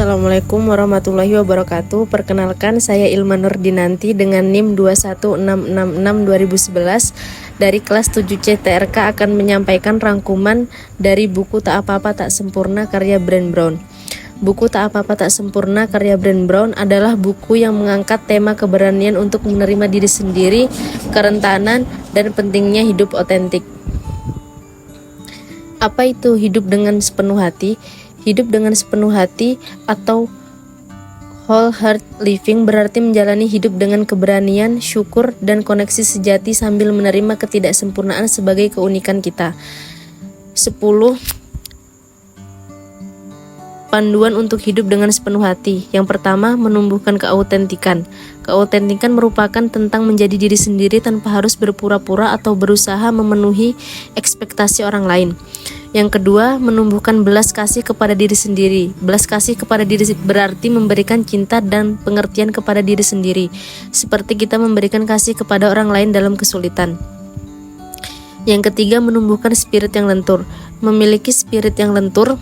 Assalamualaikum warahmatullahi wabarakatuh. Perkenalkan, saya Ilma Nurdinanti dengan NIM 21666-2011 dari kelas 7C TRK akan menyampaikan rangkuman dari buku Tak Apa-Apa Tak Sempurna karya Brené Brown. Buku Tak Apa-Apa Tak Sempurna karya Brené Brown adalah buku yang mengangkat tema keberanian untuk menerima diri sendiri, kerentanan, dan pentingnya hidup otentik. Apa itu hidup dengan sepenuh hati? Hidup dengan sepenuh hati atau whole heart living berarti menjalani hidup dengan keberanian, syukur, dan koneksi sejati sambil menerima ketidaksempurnaan sebagai keunikan kita. 10 panduan untuk hidup dengan sepenuh hati. Yang pertama, menumbuhkan keautentikan. Keautentikan merupakan tentang menjadi diri sendiri tanpa harus berpura-pura atau berusaha memenuhi ekspektasi orang lain. Yang kedua, menumbuhkan belas kasih kepada diri sendiri. Belas kasih kepada diri berarti memberikan cinta dan pengertian kepada diri sendiri, seperti kita memberikan kasih kepada orang lain dalam kesulitan. Yang ketiga, menumbuhkan spirit yang lentur. Memiliki spirit yang lentur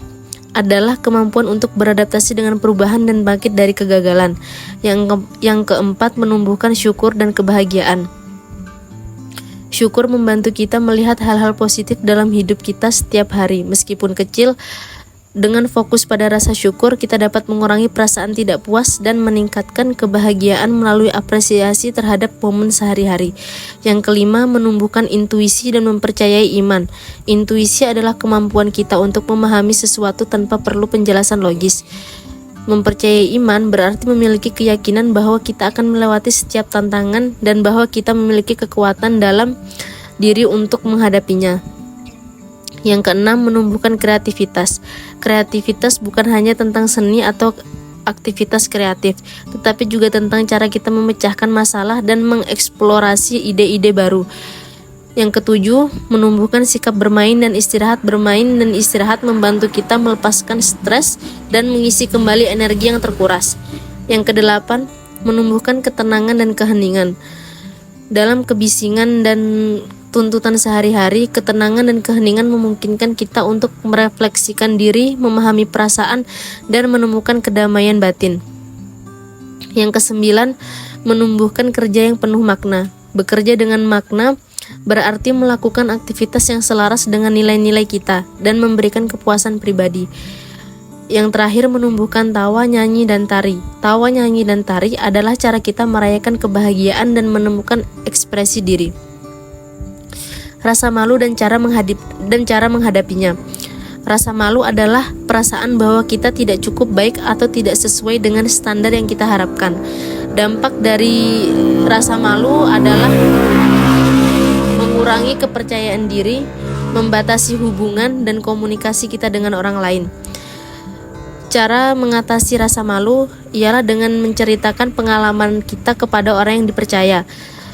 adalah kemampuan untuk beradaptasi dengan perubahan dan bangkit dari kegagalan. Yang keempat, menumbuhkan syukur dan kebahagiaan. Syukur membantu kita melihat hal-hal positif dalam hidup kita setiap hari, meskipun kecil. Dengan fokus pada rasa syukur, kita dapat mengurangi perasaan tidak puas dan meningkatkan kebahagiaan melalui apresiasi terhadap momen sehari-hari. Yang kelima, menumbuhkan intuisi dan mempercayai iman. Intuisi adalah kemampuan kita untuk memahami sesuatu tanpa perlu penjelasan logis. Mempercayai iman berarti memiliki keyakinan bahwa kita akan melewati setiap tantangan dan bahwa kita memiliki kekuatan dalam diri untuk menghadapinya. Yang keenam, menumbuhkan kreativitas. Kreativitas bukan hanya tentang seni atau aktivitas kreatif, tetapi juga tentang cara kita memecahkan masalah dan mengeksplorasi ide-ide baru. Yang ketujuh, menumbuhkan sikap bermain dan istirahat. Bermain dan istirahat membantu kita melepaskan stres dan mengisi kembali energi yang terkuras. Yang kedelapan, menumbuhkan ketenangan dan keheningan. Dalam kebisingan dan tuntutan sehari-hari, ketenangan dan keheningan memungkinkan kita untuk merefleksikan diri, memahami perasaan, dan menemukan kedamaian batin. Yang kesembilan, menumbuhkan kerja yang penuh makna. Bekerja dengan makna berarti melakukan aktivitas yang selaras dengan nilai-nilai kita dan memberikan kepuasan pribadi. Yang terakhir, menumbuhkan tawa, nyanyi, dan tari. Tawa, nyanyi, dan tari adalah cara kita merayakan kebahagiaan dan menemukan ekspresi diri. Rasa malu dan cara menghadapinya. Rasa malu adalah perasaan bahwa kita tidak cukup baik atau tidak sesuai dengan standar yang kita harapkan. Dampak dari rasa malu adalah mengurangi kepercayaan diri, membatasi hubungan dan komunikasi kita dengan orang lain. Cara mengatasi rasa malu ialah dengan menceritakan pengalaman kita kepada orang yang dipercaya.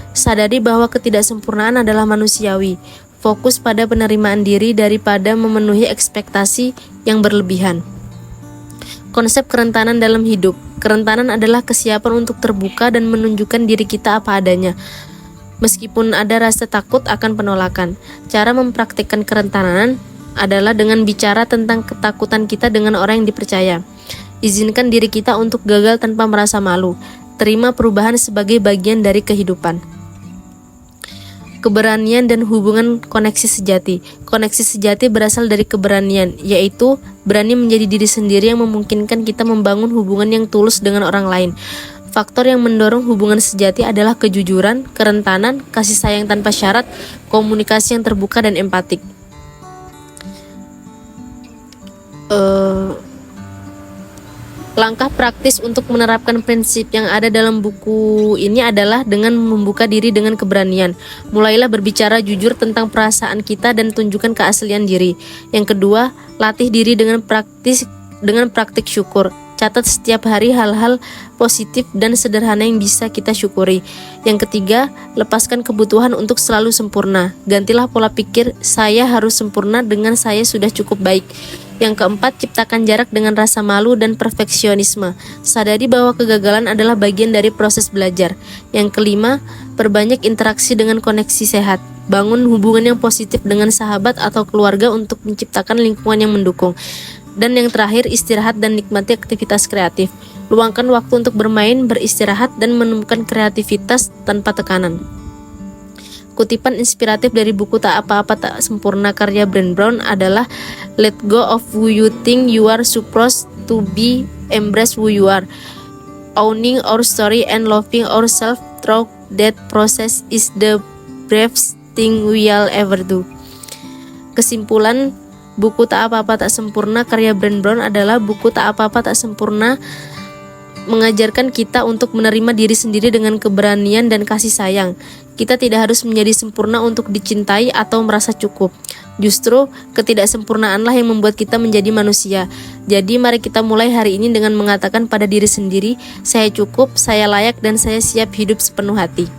Sadari bahwa ketidaksempurnaan adalah manusiawi. Fokus pada penerimaan diri daripada memenuhi ekspektasi yang berlebihan. Konsep kerentanan dalam hidup. Kerentanan adalah kesiapan untuk terbuka dan menunjukkan diri kita apa adanya, meskipun ada rasa takut akan penolakan. Cara mempraktikkan kerentanan adalah dengan bicara tentang ketakutan kita dengan orang yang dipercaya. Izinkan diri kita untuk gagal tanpa merasa malu. Terima perubahan sebagai bagian dari kehidupan. Keberanian dan hubungan koneksi sejati. Koneksi sejati berasal dari keberanian, yaitu berani menjadi diri sendiri yang memungkinkan kita membangun hubungan yang tulus dengan orang lain. Faktor yang mendorong hubungan sejati adalah kejujuran, kerentanan, kasih sayang tanpa syarat, komunikasi yang terbuka dan empatik. Langkah praktis untuk menerapkan prinsip yang ada dalam buku ini adalah dengan membuka diri dengan keberanian. Mulailah berbicara jujur tentang perasaan kita dan tunjukkan keaslian diri. Yang kedua, latih diri dengan praktik syukur. Catat setiap hari hal-hal positif dan sederhana yang bisa kita syukuri. Yang ketiga, lepaskan kebutuhan untuk selalu sempurna. Gantilah pola pikir saya harus sempurna dengan saya sudah cukup baik. Yang keempat, ciptakan jarak dengan rasa malu dan perfeksionisme. Sadari bahwa kegagalan adalah bagian dari proses belajar. Yang kelima, perbanyak interaksi dengan koneksi sehat. Bangun hubungan yang positif dengan sahabat atau keluarga untuk menciptakan lingkungan yang mendukung. Dan yang terakhir, istirahat dan nikmati aktivitas kreatif. Luangkan waktu untuk bermain, beristirahat, dan menemukan kreativitas tanpa tekanan. Kutipan inspiratif dari buku Tak Apa-Apa Tak Sempurna karya Brené Brown adalah "Let go of who you think you are supposed to be, embrace who you are. Owning our story and loving ourselves through that process is the bravest thing we'll ever do." Kesimpulan, buku Tak Apa-Apa Tak Sempurna karya Brené Brown adalah buku Tak Apa-Apa Tak Sempurna mengajarkan kita untuk menerima diri sendiri dengan keberanian dan kasih sayang. Kita tidak harus menjadi sempurna untuk dicintai atau merasa cukup. Justru ketidaksempurnaanlah yang membuat kita menjadi manusia. Jadi mari kita mulai hari ini dengan mengatakan pada diri sendiri, saya cukup, saya layak, dan saya siap hidup sepenuh hati.